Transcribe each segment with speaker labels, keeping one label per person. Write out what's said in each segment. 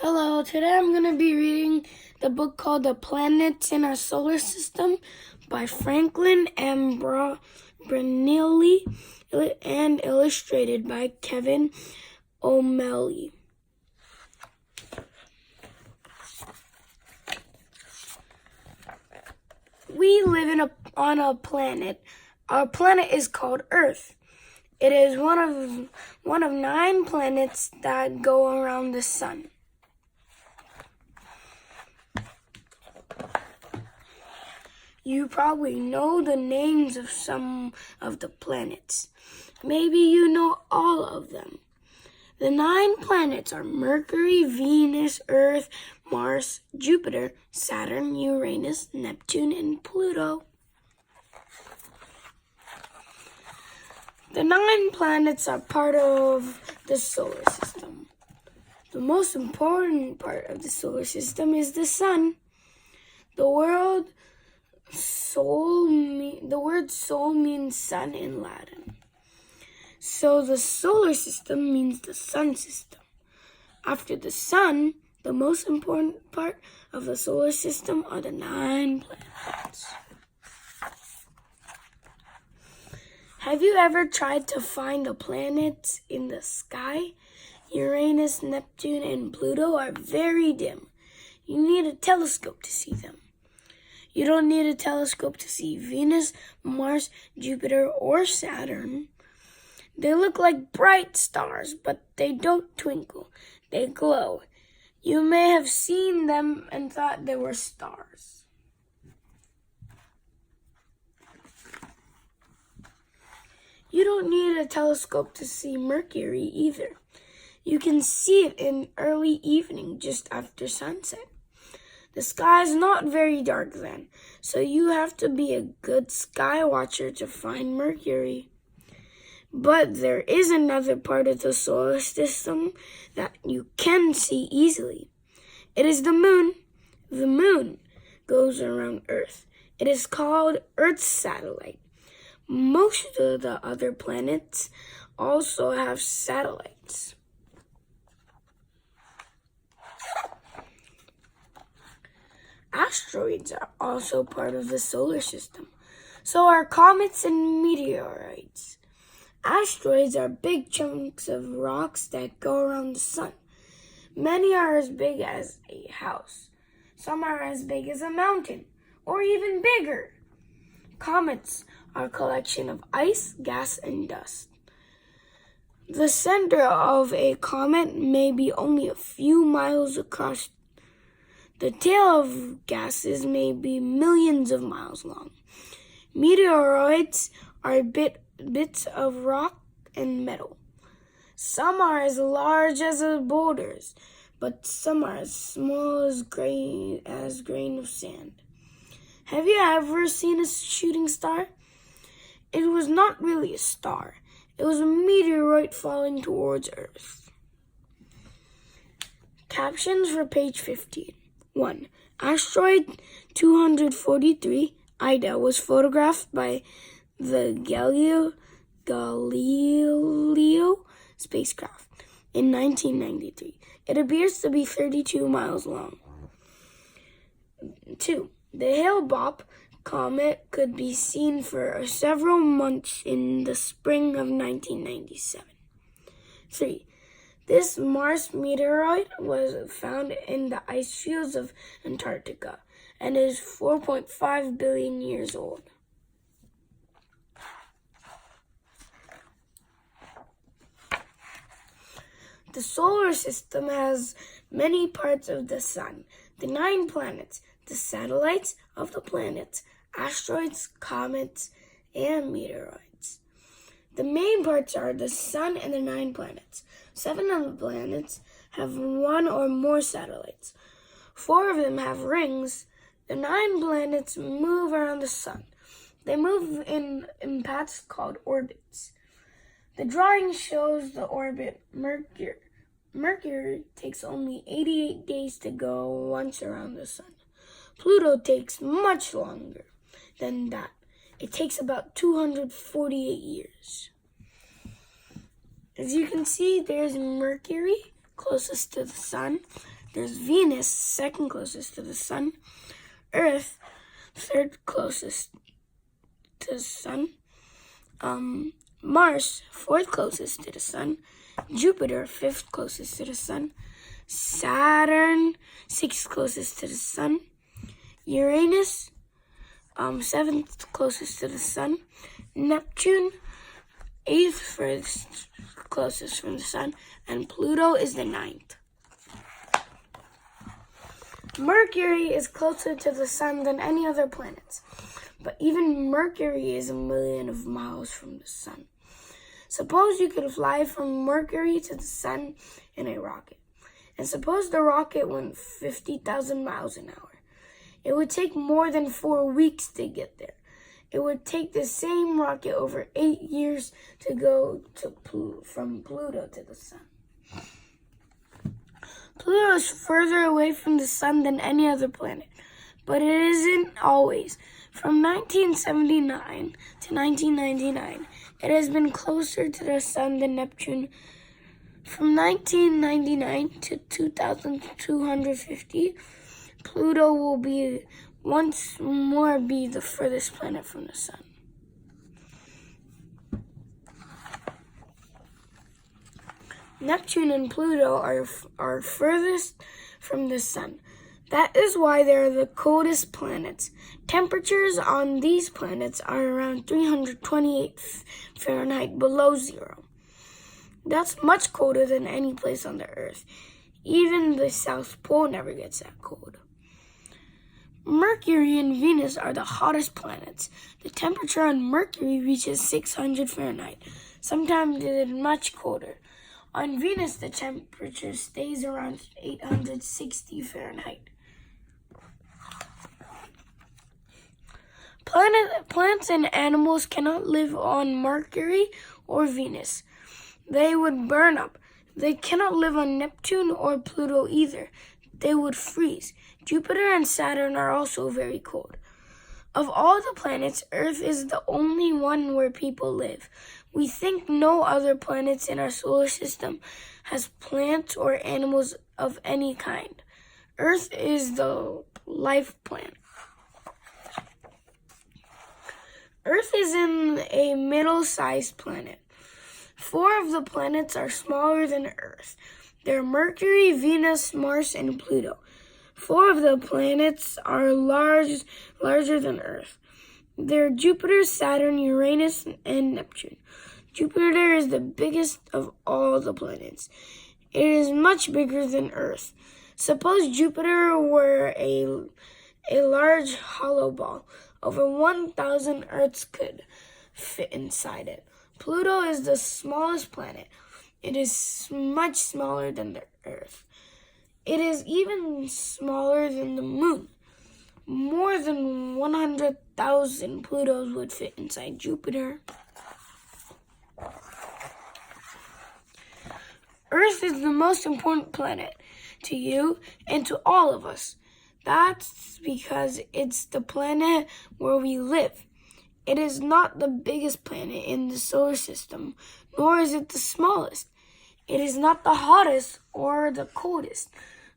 Speaker 1: Hello, today I'm going to be reading the book called The Planets in Our Solar System by Franklyn and Branly and illustrated by Kevin O'Malley. We live on a planet. Our planet is called Earth. It is one of 9 planets that go around the sun. You probably know the names of some of the planets. Maybe you know all of them. The 9 planets are Mercury, Venus, Earth, Mars, Jupiter, Saturn, Uranus, Neptune, and Pluto. The 9 planets are part of the solar system. The most important part of the solar system is the sun. The word soul means sun in Latin. So the solar system means the sun system. After the sun, the most important part of the solar system are the 9 planets. Have you ever tried to find the planets in the sky? Uranus, Neptune, and Pluto are very dim. You need a telescope to see them. You don't need a telescope to see Venus, Mars, Jupiter, or Saturn. They look like bright stars, but they don't twinkle. They glow. You may have seen them and thought they were stars. You don't need a telescope to see Mercury either. You can see it in early evening just after sunset. The sky is not very dark then, so you have to be a good sky watcher to find Mercury. But there is another part of the solar system that you can see easily. It is the moon. The moon goes around Earth. It is called Earth's satellite. Most of the other planets also have satellites. Asteroids are also part of the solar system. So are comets and meteorites. Asteroids are big chunks of rocks that go around the sun. Many are as big as a house. Some are as big as a mountain, or even bigger. Comets are a collection of ice, gas, and dust. The center of a comet may be only a few miles across. The tail of gases may be millions of miles long. Meteoroids are bits of rock and metal. Some are as large as boulders, but some are as small as grain of sand. Have you ever seen a shooting star? It was not really a star. It was a meteoroid falling towards Earth. Captions for page 15. 1. Asteroid 243, Ida, was photographed by the Galileo spacecraft in 1993. It appears to be 32 miles long. 2. The Hale-Bopp comet could be seen for several months in the spring of 1997. 3. This Mars meteoroid was found in the ice fields of Antarctica and is 4.5 billion years old. The solar system has many parts of the sun, the 9 planets, the satellites of the planets, asteroids, comets, and meteoroids. The main parts are the sun and the 9 planets. 7 of the planets have 1 or more satellites. 4 of them have rings. The 9 planets move around the sun. They move in paths called orbits. The drawing shows the orbit Mercury. Mercury takes only 88 days to go once around the sun. Pluto takes much longer than that. It takes about 248 years. As you can see, there's Mercury closest to the sun. There's Venus, second closest to the sun. Earth, third closest to the sun. Mars, fourth closest to the sun. Jupiter, fifth closest to the sun. Saturn, sixth closest to the sun. Uranus, seventh closest to the sun. Neptune, eighth furthest closest from the sun. And Pluto is the ninth. Mercury is closer to the sun than any other planets, but even Mercury is 1,000,000 of miles from the sun. Suppose you could fly from Mercury to the sun in a rocket, and suppose the rocket went 50,000 miles an hour. It would take more than 4 weeks to get there. It would take the same rocket over 8 years to go from Pluto to the sun. Pluto is further away from the sun than any other planet, but it isn't always. From 1979 to 1999, it has been closer to the sun than Neptune. From 1999 to 2250, Pluto will once more be the furthest planet from the sun. Neptune and Pluto are furthest from the sun. That is why they are the coldest planets. Temperatures on these planets are around 328 Fahrenheit below zero. That's much colder than any place on the Earth. Even the South Pole never gets that cold. Mercury and Venus are the hottest planets. The temperature on Mercury reaches 600 Fahrenheit. Sometimes it is much colder. On Venus, the temperature stays around 860 Fahrenheit. Plants and animals cannot live on Mercury or Venus. They would burn up. They cannot live on Neptune or Pluto either. They would freeze. Jupiter and Saturn are also very cold. Of all the planets, Earth is the only one where people live. We think no other planets in our solar system has plants or animals of any kind. Earth is the life planet. Earth is in a middle-sized planet. 4 of the planets are smaller than Earth. They're Mercury, Venus, Mars, and Pluto. 4 of the planets are larger than Earth. They're Jupiter, Saturn, Uranus, and Neptune. Jupiter is the biggest of all the planets. It is much bigger than Earth. Suppose Jupiter were a large hollow ball. Over 1,000 Earths could fit inside it. Pluto is the smallest planet. It is much smaller than the Earth. It is even smaller than the Moon. More than 100,000 Plutos would fit inside Jupiter. Earth is the most important planet to you and to all of us. That's because it's the planet where we live. It is not the biggest planet in the solar system, nor is it the smallest. It is not the hottest or the coldest.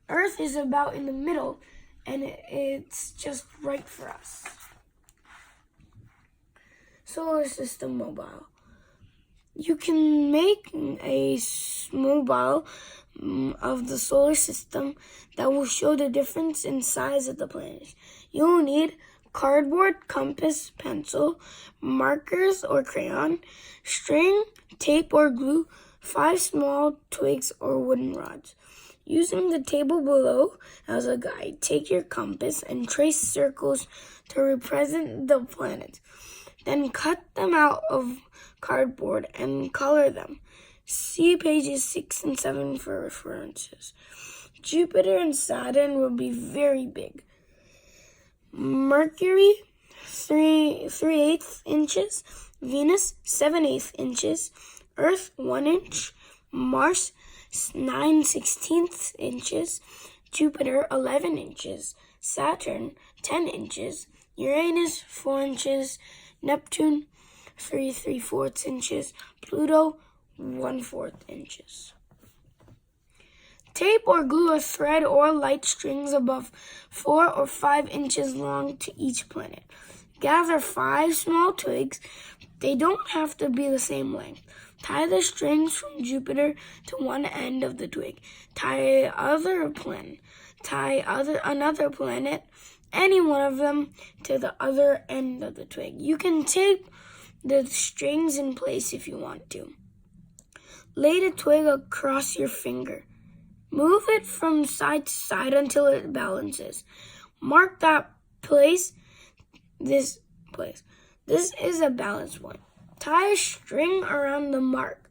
Speaker 1: Earth is about in the middle, and it's just right for us. Solar System Mobile. You can make a mobile of the solar system that will show the difference in size of the planets. You will need cardboard, compass, pencil, markers or crayon, string, tape or glue, 5 small twigs or wooden rods. Using the table below as a guide, take your compass and trace circles to represent the planets. Then cut them out of cardboard and color them. See pages 6 and 7 for references. Jupiter and Saturn will be very big. Mercury, 3/8 inches. Venus, 7/8 inches. Earth, 1 inch. Mars, 9/16 inches. Jupiter, 11 inches. Saturn, 10 inches. Uranus, 4 inches. Neptune, 3/3 inches. Pluto, 1/4 inches. Tape or glue a thread or light strings above 4 or 5 inches long to each planet. Gather 5 small twigs. They don't have to be the same length. Tie the strings from Jupiter to one end of the twig. Tie another planet, any one of them, to the other end of the twig. You can tape the strings in place if you want to. Lay the twig across your finger. Move it from side to side until it balances. Mark that place. This is a balance point. Tie a string around the mark.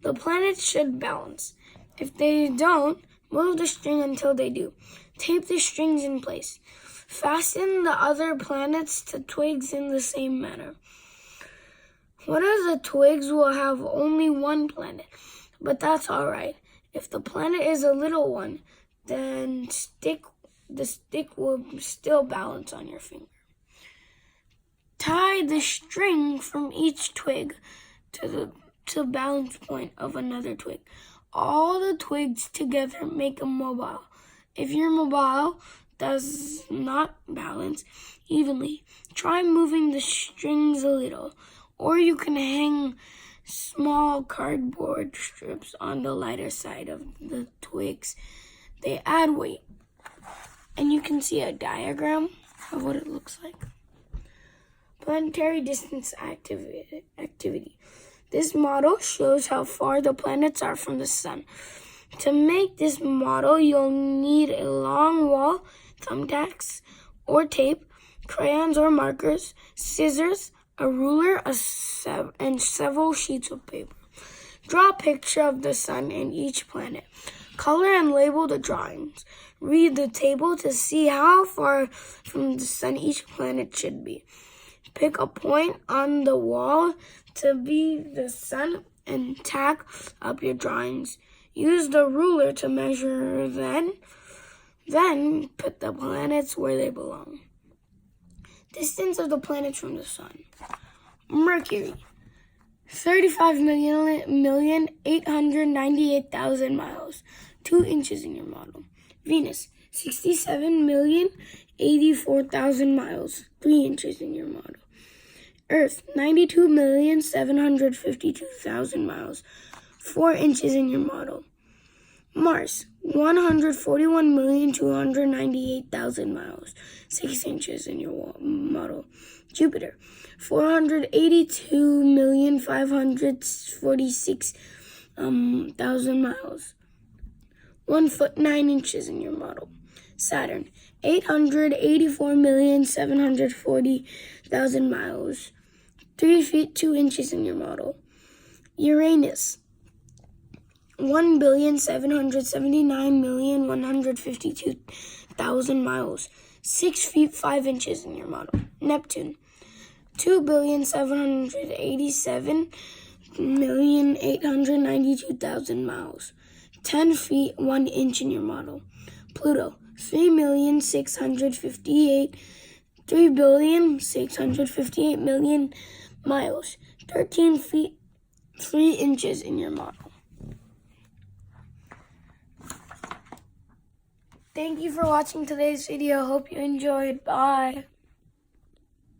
Speaker 1: The planets should balance. If they don't, move the string until they do. Tape the strings in place. Fasten the other planets to twigs in the same manner. One of the twigs will have only one planet, but that's all right. If the planet is a little one, then the stick will still balance on your finger. Tie the string from each twig to the balance point of another twig. All the twigs together make a mobile. If your mobile does not balance evenly, try moving the strings a little, or you can hang small cardboard strips on the lighter side of the twigs. They add weight. And you can see a diagram of what it looks like. Planetary distance activity. This model shows how far the planets are from the sun. To make this model, you'll need a long wall, thumbtacks or tape, crayons or markers, scissors, a ruler, and several sheets of paper. Draw a picture of the sun and each planet. Color and label the drawings. Read the table to see how far from the sun each planet should be. Pick a point on the wall to be the sun and tack up your drawings. Use the ruler to measure, then put the planets where they belong. Distance of the planets from the sun. Mercury, 35,898,000 miles, 2 inches in your model. Venus, 67,084,000 miles, 3 inches in your model. Earth, 92,752,000 miles, 4 inches in your model. Mars, 141,298,000 miles, 6 inches in your model. Jupiter, 482,546,000 miles, 1 foot 9 inches in your model. Saturn, 884,740,000 miles, 3 feet 2 inches in your model. Uranus, 1,779,152,000 miles, 6 feet 5 inches in your model. Neptune, 2,787,892,000 miles, 10 feet 1 inch in your model. Pluto, 3,658,000,000 miles, 13 feet 3 inches in your model. Thank you for watching today's video. Hope you enjoyed. Bye.